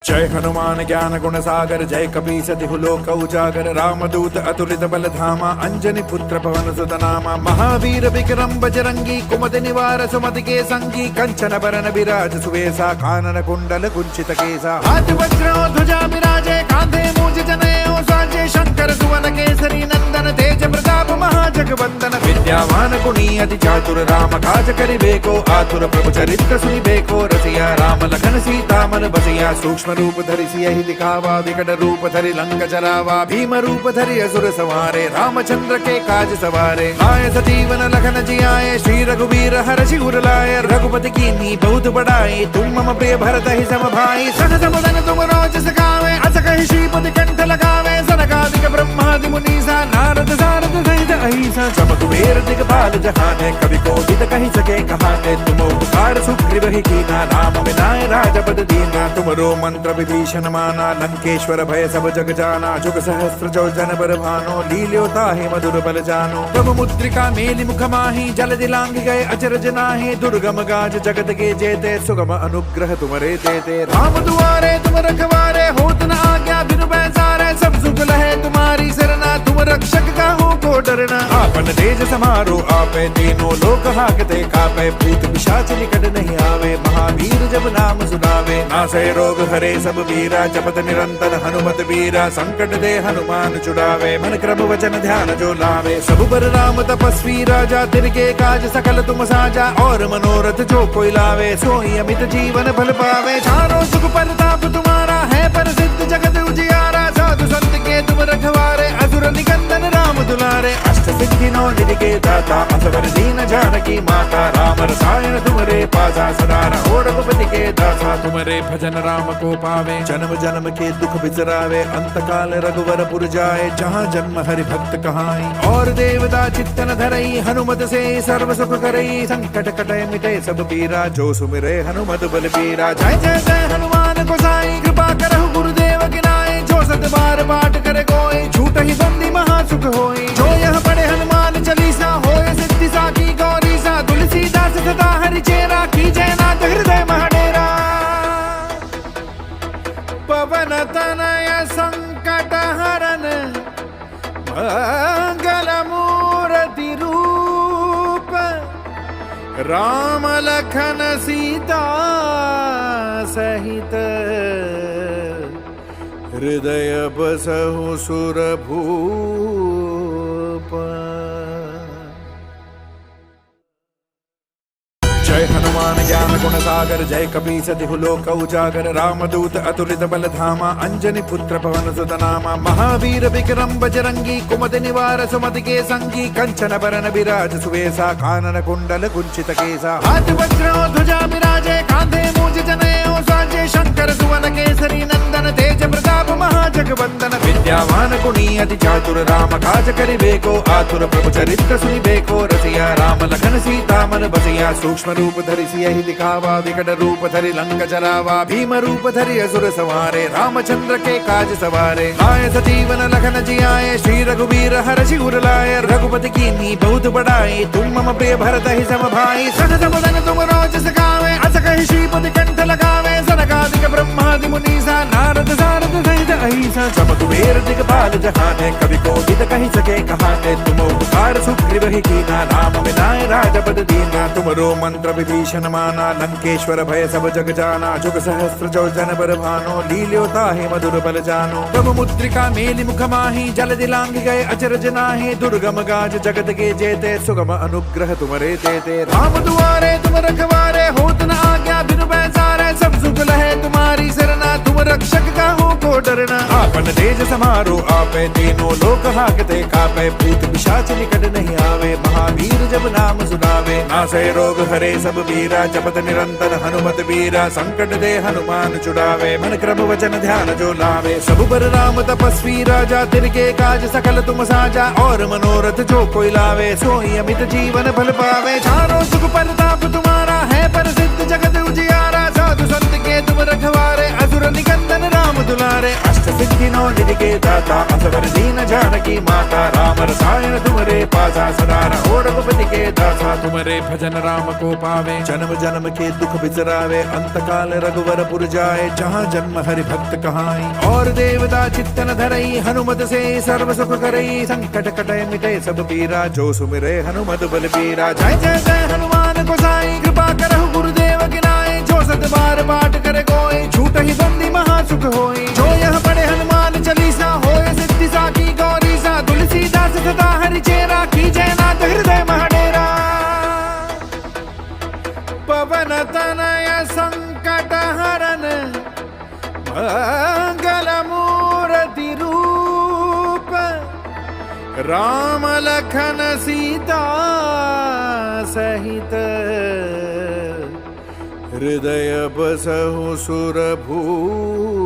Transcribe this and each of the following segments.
जय हनुमान ज्ञान गुण सागर जय कपीस तिहु लोक उजागर रामदूत अतुलित बल धामा अंजनी पुत्र पवन सुत नामा महावीर विक्रम बजरंगी कुमति निवार सुमति के संगी कंचन बरन विराज सुवेसा कानन कुंडल कुंचित केसा हाथ वज्र ध्वजा विराजे कांधे मूज जनेऊ साजे शंकर सुवन केसरी नंदन तेज प्रताप महाजगवंदन विद्यावान गुणी अति चातुर राम काज करिबेको आतुर प्रभु चरित्र सुनिबेको रसिया राम लखन सीता मन बसिया सूक्ष्म रूप धरि सियहि दिखावा विकट रूप धरि लंक जरावा भीम रूप धरि असुर संहारे रामचंद्र के काज सवारे आए सजीवन लखन जियाए श्री रघुवीर हर्षि उर लाए रघुपति कीन्ही बहुत बड़ाई तुम मम प्रिय भरत ही सम भाई सहज बदन तुम रोज सखावे अस कहि श्रीपति कंठ लगावे सनकादिक ब्रह्मादि मुनीसा नारद सारद सहित अहिसा सब कुबेर दिगपाल जहाने कवि कोविद कहि सके कहाने तुम उपकार सुग्रीव ही कीना राम मिलाए राजपद दीना तुमरो मंत्र विभीषण माना लंकेश्वर भय सब जग जाना जुग सहस्त्र जो जन बर भानो लील्योता हे मधुर बल जानो प्रभु मुद्रिका मेलि मुख माही जल दिलांग गए अचरज नाहि दुर्गम गाज जगत के जेते सुगम अनुग्रह तुमरे देते राम दुआरे तुम रखवारे होत न आज्ञा बिनु पैसारे सब सुख लहे तुम्हारी सरना तुम रक्षक काहू को डरना आपन तेज समारो आपे तीनों लोक हाकते कापे भूत पिशाच निकट नहीं आवे महावीर जब नाम सुनावे नासे रोग हरे सब वीरा जपत निरंतर हनुमत वीरा संकट दे हनुमान छुड़ावे मन क्रम वचन ध्यान जो लावे सब पर राम तपस्वी राजा तिनके काज सकल तुम साजा और मनोरथ जो कोई लावे सोई अमित जीवन फल पावे चारों सुख परताप तुम्हारा है प्रसिद्ध जगत उजियारा साधु संत के तुम रखवारे असुर निकंदन राम दुलारे अष्ट सिद्धि नौ निधि के दाता असवर दीन जानकी माता राम रसायन तुमरे पासा सदा रहो रघुपति के दासा तुमरे भजन राम को पावे जन्म जन्म के दुख बिसरावे अंत काल रघुवर पुर जाए जहाँ जन्म हरि भक्त कहाई और देवता चित्तन धरई हनुमत से सर्व सुख करई संकट कटे मिटे सब पीरा जो सुमिरे हनुमत बल पीरा जय जय जय हनुमान गोसाई कृपा करहु गुरुदेव की नाई जो सत बार पाठ करे कोई झूठ ही बंदी महा सुख होई जो यह पढ़े हनुमान चालीसा होए सिद्धि साकी गौरी सा तुलसीदास सदा हरि चेरा की जयनाथ हृदय महडेरा पवन तनय संकट हरन मंगल मूर्ति रूप राम लखन सीता सहित हृदय बसहु सुरभूप। जय हनुमान ज्ञान गुण सागर जय कपीस तिहु लोक उजागर रामदूत अतुलित बल धामा अंजनी पुत्र पवन सुत नामा महावीर विक्रम बजरंगी कुमति निवार सुमति के संगी कंचन बरन विराज सुवेसा कानन कुंडल कुंचित केसा हाथ वज्र ध्वजा विराजे कांधे मूज जनेऊ साजे शंकर सुवन केसरी नंदन तेज प्रताप महाजगवंदन विद्यावान गुणी अति चातुर राम काज करिबेको आतुर प्रभु चरित्र सुनिबेको रसिया राम लखन सीता मन बसिया सूक्ष्म रूप धरि सियहि दिखावा विकट रूप धरि लंक जरावा भीम रूप धरि असुर संहारे रामचंद्र के काज सवारे आए सजीवन लखन जियाए श्री रघुवीर हर्षि उर लाए रघुपति कीन्ही बहुत बड़ाई तुम मम प्रिय भरत ही सम भाई सहज बदन तुम रोज सखावे अस कहि श्रीपति कंठ लगावे सनकादिक ब्रह्मादि मुनीसा नारद सारद सहित अहिसा सब कुबेर दिगपाल जहाने कवि कोविद कहि सके कहाने तुम उपकार सुग्रीव ही कीना राम मिलाए राजपद दीना तुमरो मंत्र विभीषण माना लंकेश्वर भय सब जग जाना जुग सहस्त्र जो जन बर भानो लील्योता हे मधुर बल जानो प्रभु मुद्रिका मेलि मुख माही जल दिलांग गए अचरज नाहि दुर्गम गाज जगत के जेते सुगम अनुग्रह तुमरे देते राम दुआरे तुम रखवारे होत न आज्ञा बिनु पैसारे सब सुख लहे तुम्हारी सरना तुम रक्षक काहू को डरना आपन तेज समारो आपे तीनों लोक हाकते कापे भूत पिशाच निकट नहीं आवे महावीर जब नाम सुनावे नासे रोग हरे सब वीरा जपत निरंतर हनुमत वीरा संकट दे हनुमान छुड़ावे मन क्रम वचन ध्यान जो लावे सब पर राम तपस्वी राजा तिनके काज सकल तुम साजा और मनोरथ जो कोई लावे सोई अमित जीवन फल पावे चारों सुख परताप तुम्हारा है प्रसिद्ध जगत उजियारा साधु संत के तुम रखवारे असुर निकंदन राम दुलारे अष्ट सिद्धि नौ निधि के दाता असवर दीन जानकी माता राम रसायन तुम्हारे पासा सदा रहो रघुपति के दासा तुम्हारे भजन राम को पावे जन्म जन्म के दुख बिसरावे अंत काल रघुवर पुर जाए जहाँ जन्म हरि भक्त कहाई और देवता चित्तन धरई हनुमत से सर्व सुख करई संकट कटय मिटे सब पीरा जो सुमिरे हनुमत बल पीरा जय जय जय हनुमान गोसाई कृपा करहु गुरुदेव की नाई जो सत बार पाठ करे कोई छूट ही बंदी महा सुख होई जो यह पढ़े हनुमान चालीसा होए सिद्धि साकी गौरी सा तुलसीदास सदा हरि चेरा की जयनाथ हृदय महडेरा पवन तनय संकट हरन मंगल मूर्ति रूप राम लखन सीता सहित हृदय बसहु सुरभूप।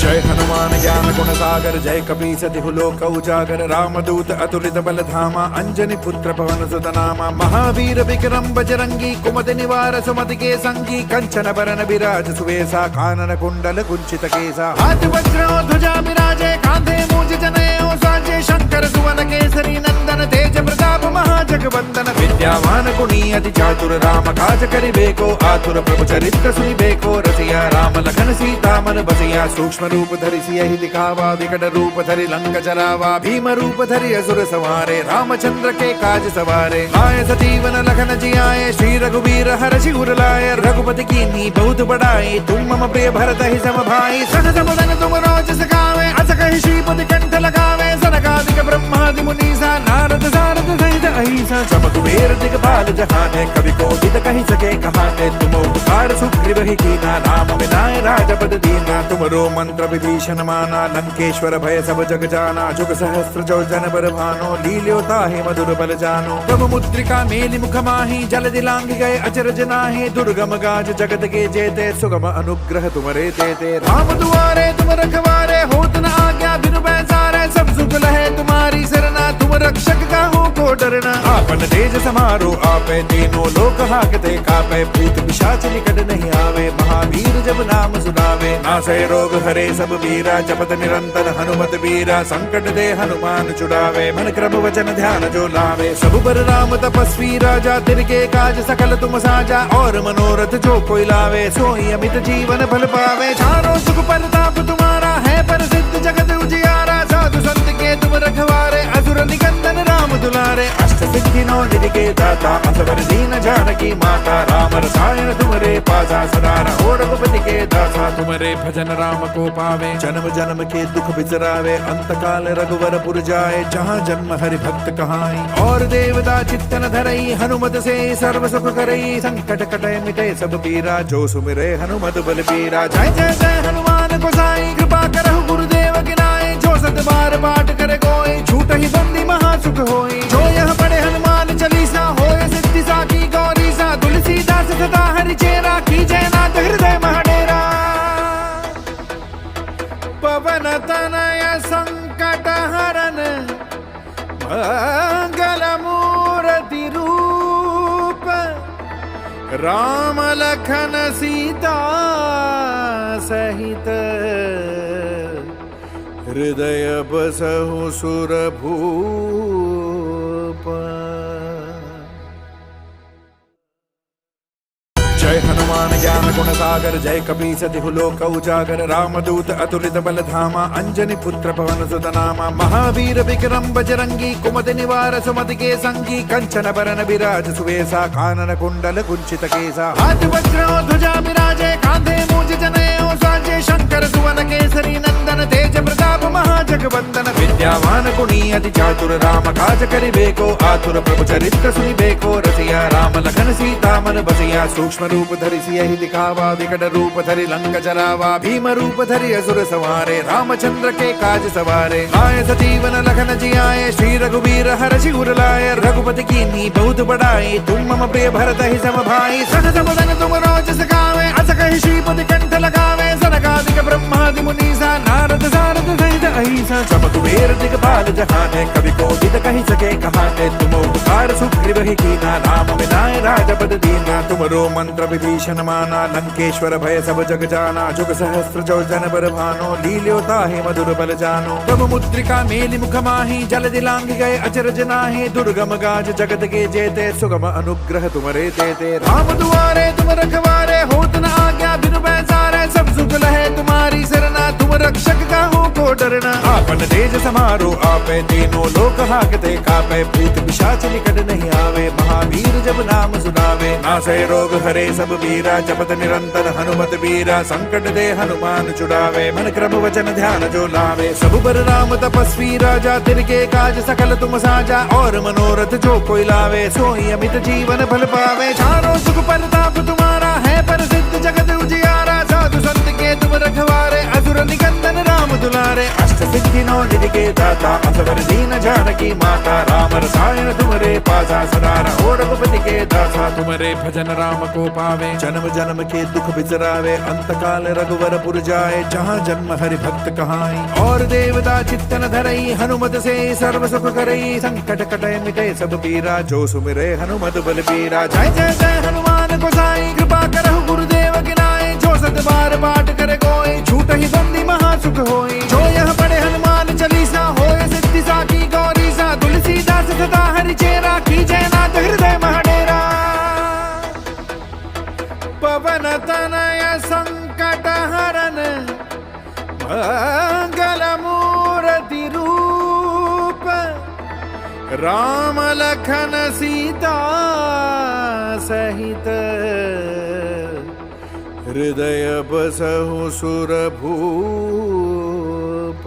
जय हनुमान ज्ञान गुण सागर जय कपीस तिहु लोक उजागर रामदूत अतुलित बल धामा अंजनी पुत्र पवन सुत नामा महावीर विक्रम बजरंगी कुमति निवार सुमति के संगी कंचन बरन विराज सुवेसा कानन कुंडल कुंचित केसा हाथ वज्र ध्वजा विराजे कांधे मूज जनेऊ साजे शंकर सुवन केसरी नंदन तेज प्रताप महाजगवंदन विद्यावान गुणी अति चातुर राम काज करिबेको आतुर प्रभु चरित्र सुनिबेको रसिया राम लखन सीता मन बसिया सूक्ष्म रूप धरि सियहि दिखावा विकट रूप धरि लंक जरावा भीम रूप धरि असुर संहारे रामचंद्र के काज सवारे आए सजीवन लखन जियाए श्री रघुवीर हरषि उर लाए रघुपति कीन्ही बहुत बड़ाई तुम मम प्रिय भरत ही सम भाई सहज बदन तुम रोज सखावे अस कहि श्रीपति कंठ लगावे सनकादिक ब्रह्मादि मुनीसा नारद सारद सहित अहिसा सम कुबेर दिगपाल जहाने कवि कोविद कहि सके कहाने तुम उपकार सुग्रीव ही कीना राम विनाय राजपद दीना तुमरो मंत्र विभीषण माना लंकेश्वर भय सब जग जाना जुग सहस्त्र जो जन बर भानो लील्योता ही मधुर बल जानो प्रभु मुद्रिका मेलि मुख माही जल दिलांग गए अचरज नाहि दुर्गम गाज जगत के जेते सुगम अनुग्रह तुमरे तेते राम दुआरे तुम रखवारे होत न आज्ञा बिनु पैसारे सब सुख लहे तुम्हारी सरना तुम रक्षक का हो को डरना आपन तेज समारो आपे तीनों लोक हाकते कापे भूत पिशाच निकट नहीं आवे महावीर जब नाम सुनावे नासै रोग हरे सब वीरा जपत निरंतर हनुमत वीरा संकट दे हनुमान छुड़ावे मन क्रम वचन ध्यान जो लावे सब बर राम तपस्वी राजा तिनके काज सकल तुम साजा और मनोरथ जो कोई लावे सोई अमित जीवन फल पावे चारों सुख परताप तुम्हारा है प्रसिद्ध जगत उजियारा साधु संत के तुम रखवारे असुर निकंदन राम दुलारे अष्ट सिद्धि नौ निधि के दाता असवर दीन जानकी माता राम रसायन तुम्हारे पासा सदा रहो रघुपति के दासा तुम्हारे भजन राम को पावे जन्म जन्म के दुख बिसरावे अंत काल रघुवर पुर जाए जहाँ जन्म हरि भक्त कहाई और देवता चित्तन धरई हनुमत से सर्व सुख करई संकट कटय मिटे सब पीरा जो सुमिरे हनुमत बल पीरा जय जय जय हनुमान गोसाई कृपा करहु गुरुदेव की नाई जो सत बार पाठ करे कोई छूट ही बंदी महा सुख होई जो यह पढ़े हनुमान चालीसा होए सिद्धि साकी गौरी सा तुलसीदास सदा हरि चेरा की जयनाथ हृदय महडेरा पवन तनय संकट हरन मंगल मूर्ति रूप राम लखन सीता सहित हृदय बसहु सुरभूप। जय हनुमान ज्ञान गुण सागर जय कपीस तिहु लोक उजागर रामदूत अतुलित बल धामा अंजनी पुत्र पवन सुत नामा महावीर विक्रम बजरंगी कुमति निवार सुमति के संगी कंचन बरन विराज सुवेसा कानन कुंडल कुंचित केसा हाथ वज्र ध्वजा विराजे कांधे मूज जनेऊ साजे शंकर सुवन केसरी नंदन तेज प्रताप महाजगवंदन विद्यावान गुणी अति चातुर राम काज करिबेको आतुर प्रभु चरित्र सुनिबेको रसिया राम लखन सीता मन बसिया सूक्ष्म रूप धरि सियहि दिखावा विकट रूप धरि लंक जरावा भीम रूप धरि असुर संहारे रामचंद्र के काज सवारे आए सजीवन लखन जियाए श्री रघुवीर हरषि उर लाए रघुपति कीन्ही बहुत बड़ाई तुम मम प्रिय भरत ही सम भाई सहज बदन तुम रोज सखावे अस कहि श्रीपति कंठ लगावे सनकादिक ब्रह्मादि मुनीसा नारद सारद सहित अहिंसा चमक वेर दिगपाल जहाने कवि को दिद कही सके कहाने तुम उपकार सुग्रीव ही कीना राम विनाय राजपद दीना तुमरो मंत्र विभीषण माना लंकेश्वर भय सब जग जाना जुग सहस्त्र जो जन बर भानो लील्योता हे मधुर बल जानो तब मुद्रिका मेलि मुख माही जल दिलांग गए अचरज नाहि दुर्गम गाज जगत के जेते सुगम अनुग्रह तुमरे देते राम दुआरे तुम रखवारे होत न आज्ञा बिनु बैसारे सब सुख लहे तुम्हारी सरना तुम रक्षक का हो को डरना आपन तेज समारो आपे तीनों लोक हाकते कापे भूत पिशाच निकट नहीं आवे महावीर जब नाम सुनावे नासै रोग हरे सब वीरा जपत निरंतर हनुमत वीरा संकट दे हनुमान छुड़ावे मन क्रम वचन ध्यान जो लावे सब बर राम तपस्वी राजा तिनके काज सकल तुम साजा और मनोरथ जो कोई लावे सोई अमित जीवन फल पावे चारों सुख परताप तुम्हारा है प्रसिद्ध जगत उजियारा साधु संत के तुम रखवारे असुर निकंदन राम दुलारे अष्ट सिद्धि नौ निधि के दाता असवर दीन जानकी माता राम रसायन तुमरे पासा सदा रहो रघुपति के दासा तुमरे भजन राम को पावे जन्म जन्म के दुख बिसरावे अंत काल रघुवर पुर जाए जहाँ जन्म हरि भक्त कहाई और देवता चित्तन धरई हनुमत से सर्व सुख करई संकट कटे मिटे सब पीरा जो सुमिरे हनुमत बल पीरा जय जय जय हनुमान गोसाई कृपा करहु गुरुदेव गिनाए जो सत बार पाठ करे कोई झूठ ही बंदी महासुख होई जो यह पढ़े हनुमान चालीसा होए सिद्धि साकी गौरी सा तुलसीदास सदा हरि चेरा की जयनाथ हृदय महडेरा पवन तनय संकट हरन मंगल मूर्ति रूप राम लखन सीता सहित हृदय बसहु सुरभूप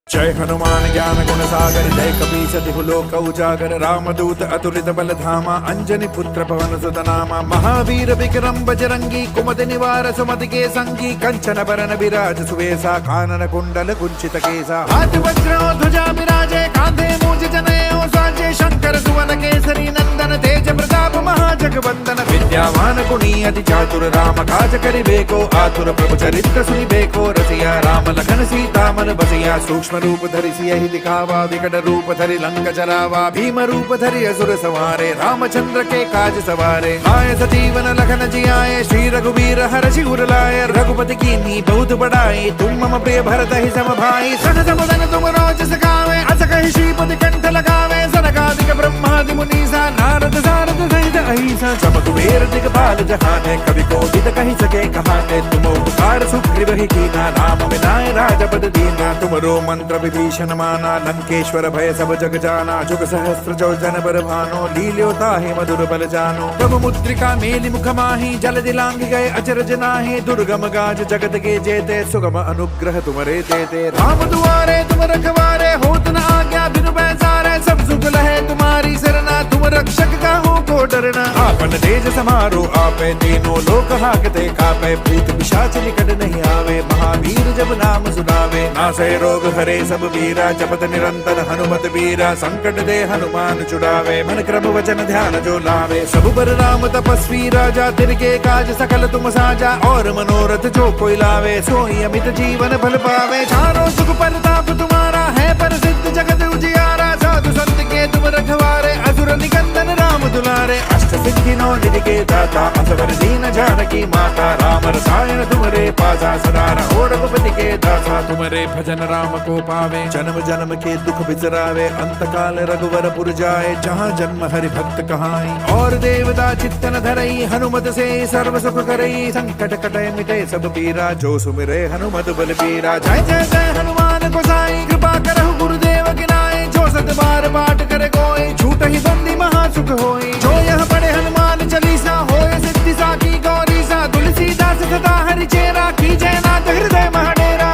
जय हनुमान ज्ञान गुण सागर जय कपीस तिहु लोक उजागर रामदूत अतुलित बल धामा अंजनी पुत्र पवन सुत नामा महावीर विक्रम बजरंगी कुमति निवार सुमति के संगी कंचन बरन विराज सुवेसा कानन कुंडल कुंचित केसा हाथ वज्र ध्वजा विराजे कांधे मूज जनेऊ साजे शंकर सुवन केसरी नंदन तेज प्रताप महाजगवंदन विद्यावान गुणी अति चातुर राम काज करिबेको आतुर प्रभु चरित्र सुनिबेको रसिया राम लखन सीता मन बसिया सूक्ष्म रूप धरि सियहि दिखावा विकट रूप धरि लंक जरावा भीम रूप धरि असुर संहारे रामचंद्र के काज सवारे आए सजीवन लखन जियाए श्री रघुवीर हर्षि उर लाए रघुपति कीन्ही बहुत बड़ाई तुम मम प्रिय भरत ही सम भाई सन समुदन तुम रोज सखावे अस कहि श्रीपति कंठ लगावे सनकादिक ब्रह्मादि मुनीसा नारद सारद सहित अहिंसा चमक वेर दिगपाल जहाने कवि को दिद कही सके कहाने तुम उपकार सुग्रीव ही कीना राम विनाय राजपद दीना तुमरो मंत्र विभीषण माना लंकेश्वर भय सब जग जाना जुग सहस्त्र जो जन बर भानो लील्योता हे मधुर बल जानो तब मुद्रिका मेलि मुख माही जल दिलांग गए अचरज नाहि दुर्गम गाज जगत के जेते सुगम अनुग्रह तुमरे देते राम दुआरे तुम रखवारे होत न आज्ञा बिनु बैसारे सब सुख लहे तुम्हारी सरना तुम रक्षक का हो को डरना आपन तेज समारो आपे तीनों लोक हाकते कापे भूत पिशाच निकट नहीं आवे महावीर जब नाम सुनावे नासै रोग हरे सब वीरा जपत निरंतर हनुमत वीरा संकट दे हनुमान छुड़ावे मन क्रम वचन ध्यान जो लावे सब बर राम तपस्वी राजा तिनके काज सकल तुम साजा और मनोरथ जो कोई लावे सोई अमित जीवन फल पावे चारों सुख परताप तुम्हारा है प्रसिद्ध जगत उजियारा साधु संत के तुम रखवारे असुर निकंदन राम दुलारे अष्ट सिद्धि नौ निधि के दाता असवर दीन जानकी माता राम रसायन तुमरे पासा सदा रहो रघुपति के दासा तुमरे भजन राम को पावे जन्म जन्म के दुख बिसरावे अंत काल रघुवर पुर जाए जहाँ जन्म हरि भक्त कहाई और देवता चित्तन धरई हनुमत से सर्व सुख करई संकट कटे मिटे सब पीरा जो सुमिरे हनुमत बल पीरा जय जय जय हनुमान गोसाई कृपा करहु गुरुदेव गिनाए जो सत बार पाठ करे कोई झूठ ही बंदी महासुख होई जो यह पढ़े हनुमान चालीसा होए सिद्धि साकी गौरी सा तुलसीदास सदा हरि चेरा की जयनाथ हृदय महडेरा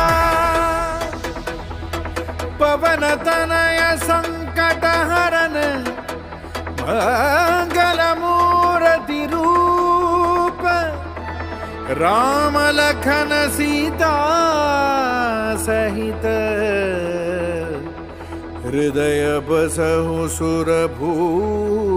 पवन तनय संकट हरन मंगल मूर्ति रूप राम लखन सीता सहित हृदय बसहु सुरभूप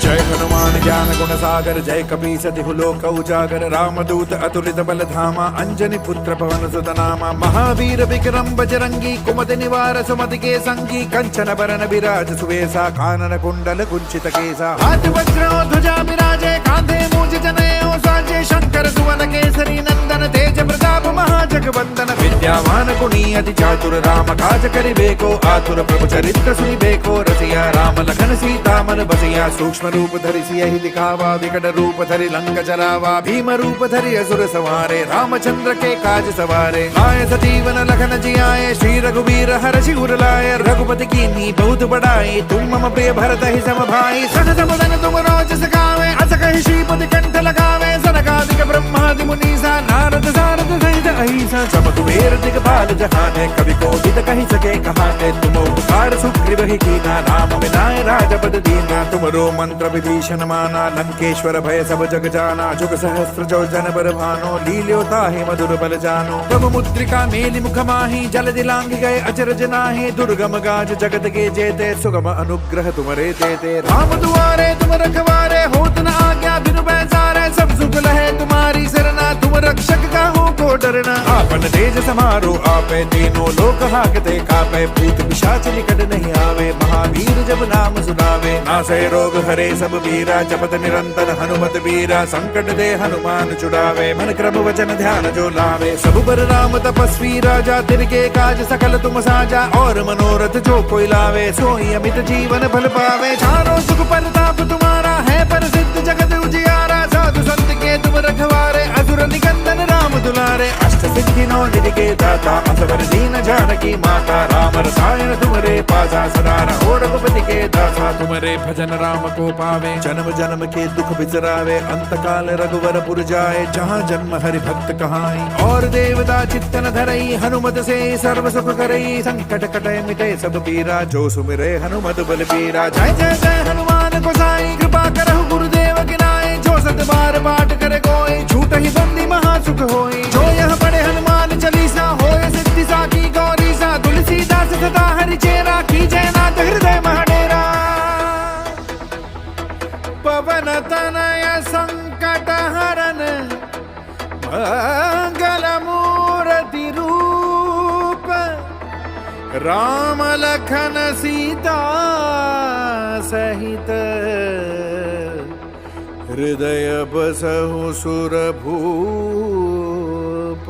जय हनुमान ज्ञान गुण सागर जय कपीस तिहु लोक उजागर रामदूत अतुलित बल धामा अंजनी पुत्र पवन सुत नामा महावीर विक्रम बजरंगी कुमति निवार सुमति के संगी कंचन बरन विराज सुवेशा कानन कुंडल कुंचित केसा हाथ वज्र ध्वजा विराजे कांधे मूज जनेऊ साजे शंकर सुवन केसरी नंदन तेज प्रताप महाजगवंदन विद्यावान गुणी अति चातुर राम काज करिबेको आतुर प्रभु चरित्र सुनिबेको रसिया राम लखन सीता मन बसिया सूक्ष्म रूप धरि सियहि दिखावा विकट रूप धरि लंक जरावा भीम रूप धरि असुर सवारे रामचंद्र के काज सवारे आए सजीवन लखन जियाए श्री रघुवीर हर्षि उर लाए रघुपति कीन्ही बहुत बड़ाई तुम मम प्रिय भरत ही सम भाई सहज बदन तुम रोज सखावे अस कहि श्रीपति कंठ लगावे सनकादिक ब्रह्मादि मुनीसा नारद सारद सहित अहिसा सब कुबेर दिगपाल जहाने कवि कोविद कहि सके कहाने तुम उपकार सुग्रीव ही कीना राम मिलाए राजपद दीना तुमरो मंत्र विभीषण माना लंकेश्वर भय सब जग जाना जुग सहस्त्र जो जन बर भानो लील्यो ताहि मधुर बल जानो प्रभु मुद्रिका मेलि मुख माहि जल दिलांग गए अचरज नाहि दुर्गम गाज जगत के जेते सुगम अनुग्रह तुमरे देते राम दुआरे तुम रखवारे होत न आज्ञा बिनु पैसारे सब सुख लहे तुम्हारी सरना तुम रक्षक काहू को डरना आपन तेज समारो आपे तीनों लोक हाकते कापे भूत पिशाच निकट नहीं आवे महावीर जब नाम सुनावे नासै रोग हरे सब वीरा जपत निरंतर हनुमत वीरा संकट दे हनुमान छुड़ावे मन क्रम वचन ध्यान जो लावे सब पर राम तपस्वी राजा तिनके काज सकल तुम साजा और मनोरथ जो कोई लावे सोई अमित जीवन फल पावे चारों सुख परताप तुम्हारा है प्रसिद्ध जगत उजियारा साधु संत के तुम रखवारे असुर निकंदन राम दुलारे अष्ट सिद्धि नौ निधि के दाता असवर दीन जानकी माता राम रसायन तुमरे पासा सदा रहो रघुपति के दासा तुमरे भजन राम को पावे जन्म जन्म के दुख बिसरावे अंत काल रघुवर पुर जाए जहाँ जन्म हरि भक्त कहाई और देवता चित्तन धरई हनुमत से सर्व सुख करई संकट कटे मिटे सब पीरा जो सुमिरे हनुमत बल पीरा जय जय जय हनुमान गोसाई कृपा करहु गुरुदेव गिनाई जो सत बार पाठ करे कोई झूठ ही बंदी महासुख होई जो यह पढ़े हनुमान चालीसा होए सिद्धि साकी गौरी सा तुलसीदास सदा हरि चेरा की जय नाथ हृदय महाडेरा पवन तनय संकट हरन मंगल मूर्ति रूप राम लखन सीता सहित हृदय बसहु सुर भूप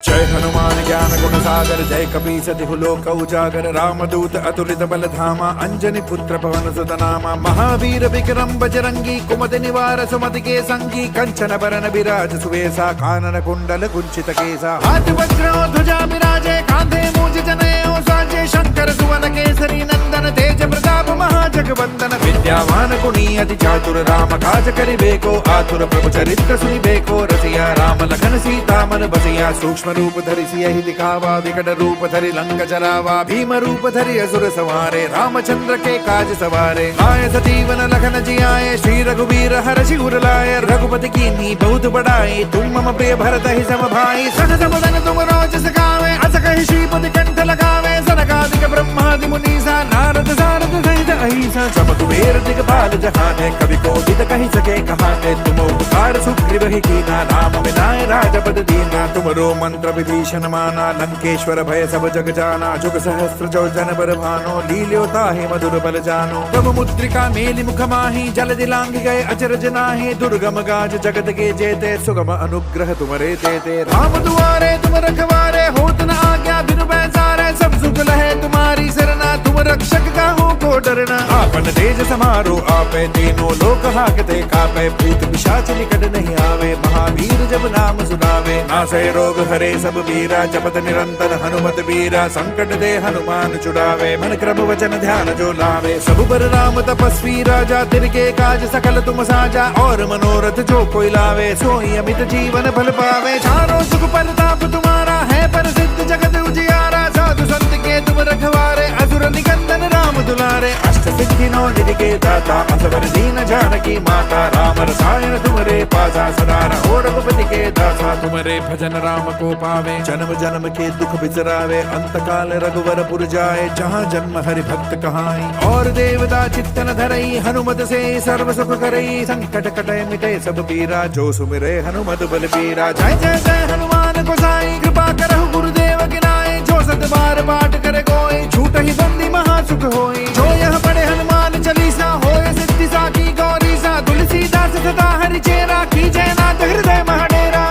जय हनुमान ज्ञान गुण सागर जय कपीस तिहु लोक उजागर रामदूत अतुलित बल धामा अंजनी पुत्र पवन सुत नामा महावीर विक्रम बजरंगी कुमति निवार सुमति के संगी कंचन बरन विराज सुवेशा कानन कुंडल कुंचित केसा हाथ वज्र ध्वजा विराजे कांधे मूज जनेऊ साजे शंकर सुवन केसरी नंदन तेज प्रताप महाजगवंदन विद्यावान गुणी अति चातुर राम काज करिबेको आतुर प्रभु चरित्र सुनिबेको रसिया राम लखन सीता मन बसिया सूक्ष्म रूप धरि सियहि दिखावा विकट रूप धरि लंक जरावा भीम रूप धरि असुर सवारे रामचंद्र के काज सवारे आए सजीवन लखन जियाए श्री रघुवीर हर्षि उर लाए रघुपति कीन्ही बहुत बड़ाई तुम मम प्रिय भरत ही सम भाई सहज बदन तुम रोज सखावे अस कहि श्रीपति कंठ लगावे सनकादिक ब्रह्मादि मुनीसा नारद सारद सहित अहिसा सब कुबेर दिगपाल जहाने कवि कोविद कहि सके कहाने तुम उपकार सुग्रीव ही कीना राम मिलाए राजपद दीना तुमरो मंत्र विभीषण माना लंकेश्वर भय सब जग जाना जुग सहस्त्र जो जन बर भानो लील्यो ताहि मधुर बल जानो प्रभु मुद्रिका मेलि मुख माहि जल दिलांग गए अचरज नाहि दुर्गम गाज जगत के जेते सुगम अनुग्रह तुमरे देते राम दुआरे तुम रखवारे होत न आज्ञा बिनु पैसारे सब सुख लहे तुम्हारी सरना तुम रक्षक काहू को डरना आपन तेज समारो आपे तीनों लोक हाकते कापे भूत पिशाच निकट नहीं आवे महावीर जब नाम सुनावे नासै रोग हरे सब वीरा जपत निरंतर हनुमत वीरा संकट दे हनुमान छुड़ावे मन क्रम वचन ध्यान जो लावे सब पर राम तपस्वी राजा तिनके काज सकल तुम साजा और मनोरथ जो कोई लावे सोई अमित जीवन फल पावे चारों सुख परताप तुम्हारा है प्रसिद्ध जगत उजियारा साधु संत के तुम रखवारे असुर निकंदन राम दुलारे अष्ट सिद्धि नौ निधि के दाता असवर दीन जानकी माता राम रसायन तुमरे पासा सदा रहो रघुपति के दासा तुमरे भजन राम को पावे जन्म जन्म के दुख बिसरावे अंत काल रघुवर पुर जाए जहाँ जन्म हरि भक्त कहाई और देवता चित्तन धरई हनुमत से सर्व सुख करई संकट कटे मिटे सब पीरा जो सुमिरे हनुमत बल पीरा जय जय जय हनुमान गोसाई कृपा करहु गुरुदेव गिनाए जो सत बार पाठ करे कोई झूठ ही बंदी महासुख होई जो यह पढ़े हनुमान चालीसा होय सिद्धि साकी गौरी सा तुलसीदास सदा हरि चेरा की जयनाथ हृदय महडेरा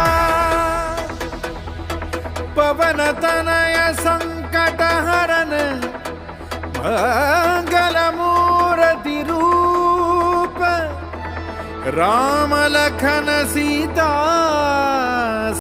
पवन तनय संकट हरन मंगल मूर्ति रूप राम लखन सीता